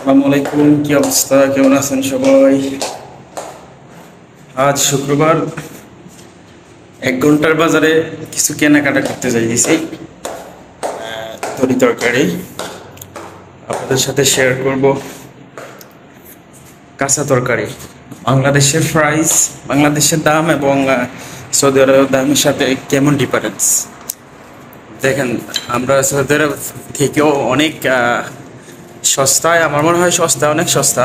আসসালামু আলাইকুম, কি অবস্থা? কেমন আছেন সবাই? আজ শুক্রবার 1 ঘন্টার বাজারে কিছু কেনাকাটা করতে যাইতেছি। তরি তরকারি আপনাদের সাথে শেয়ার করব। কাঁচা তরকারি, বাংলাদেশের প্রাইস, বাংলাদেশের দাম এবং সৌদি আরবের দামের সাথে কেমন ডিফারেন্স দেখেন। আমরা সৌদি আরব থেকেও অনেক সস্তায়, আমার মনে হয় সস্তা, অনেক সস্তা।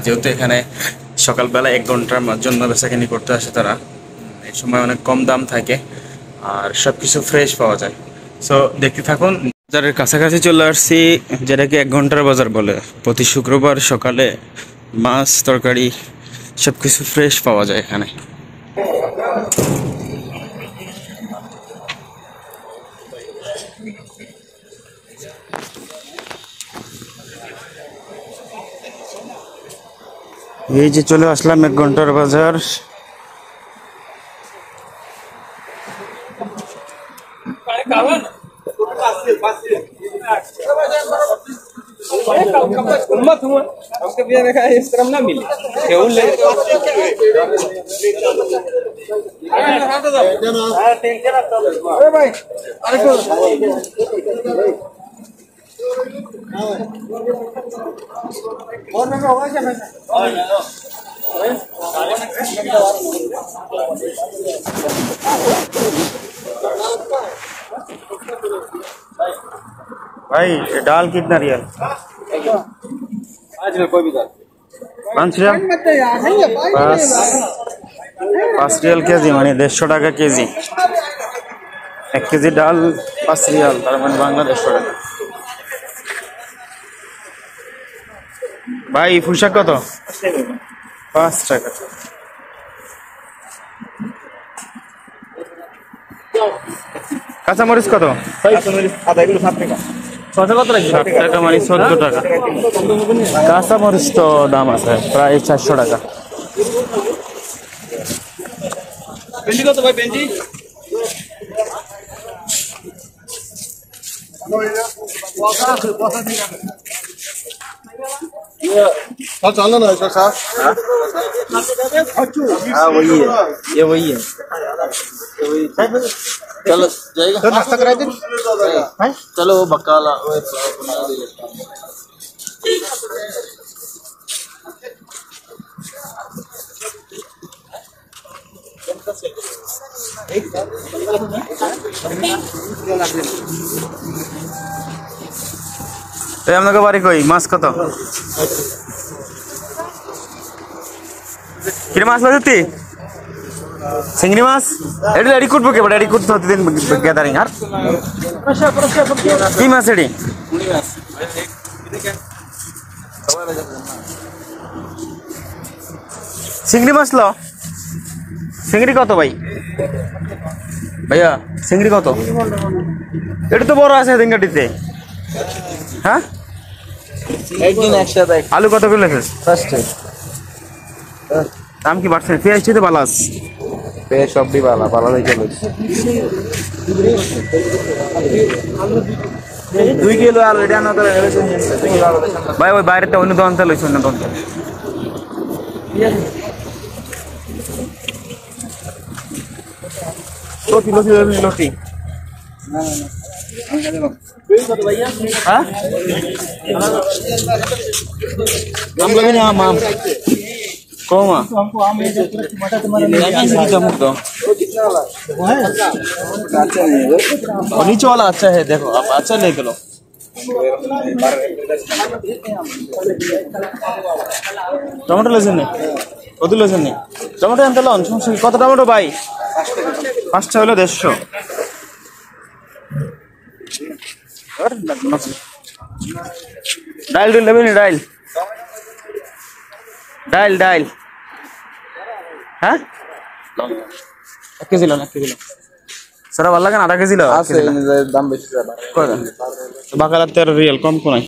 যেহেতু এখানে সকালবেলা 1 ঘন্টার জন্য বেচাকেনি করতে আসে তারা, এই সময় অনেক কম দাম থাকে আর সব কিছু ফ্রেশ পাওয়া যায়। সো দেখতে থাকুন। বাজারের কাছাকাছি চলে আসছি, যেটাকে 1 ঘন্টার বাজার বলে। প্রতি শুক্রবার সকালে মাছ তরকারি সব কিছু ফ্রেশ পাওয়া যায় এখানে। এই যে চলে আসলাম 1 ঘন্টার বাজার। भाई दाल कितना रियल? 5 रियल। 5 रियल केजी মানে 150 টাকা কেজি। 1 কেজি ডাল 5 রিয়াল, তার মানে বাংলা 150 টাকা। ভাই ফুলশাক কত? 5 টাকা। কাঁচামরিচ কত? কত লাগবে? 7 টাকা মানে 14 টাকা। কাঁচামরিচ তো দাম আছে প্রায় 400 টাকা। ভেন্ডি কত ভাই? ভেন্ডি चलो ना ऐसा साथ। हाँ वही है, ये वही है। चलो जाएगा तो नाश्ता करा दे। चलो वो बकाला बना दीजिए। আপনাকে বাড়ি কই? মাছ কত? কিরে মাছ লাগতে? চিংড়ি মাছ এটি রেডি করবো কে? রেডি করতে হতে দিন গ্যাদারিং। আর কি মাছ এটি? চিংড়ি মাছ লো। চিংড়ি কত ভাই? ভাইয়া চিংড়ি কত? এটা তো বড় আছে চিংড়িতে। হ্যাঁ একদিন একসাথে। আলু কত করে লেখেন? ফার্স্টে দাম কি বাড়ছে? পেঁয়াজ তো বালাস, পেয়ে সবই বালা বালা হয়ে গেল। 2 কিলো আলু এটা না ধরে ভাই ওই বাইরেতে অন্য দোকান থেকে লইছি, অন্য দোকান থেকে। লটি লটি লটি হ্যাঁ আম লাগে না? আম আম কম नीचे वाला अच्छा है, देखो आप अच्छा ले लो। টমেটো লেছেন নি? কত লেছেন নি? টমেটো আনতে লন সমস্যা। কত টমেটো ভাই? 5টা হলো 150। ডাইল ডিল নেবেন? ডাইল ডাইল ডাইল হ্যাঁ 1 কেজি লন। 1 কেজি লন সারা ভালো লাগে না? 1/2 কেজি লো। দাম বেশি বাকালা 13 রিয়াল, কম কোনায়।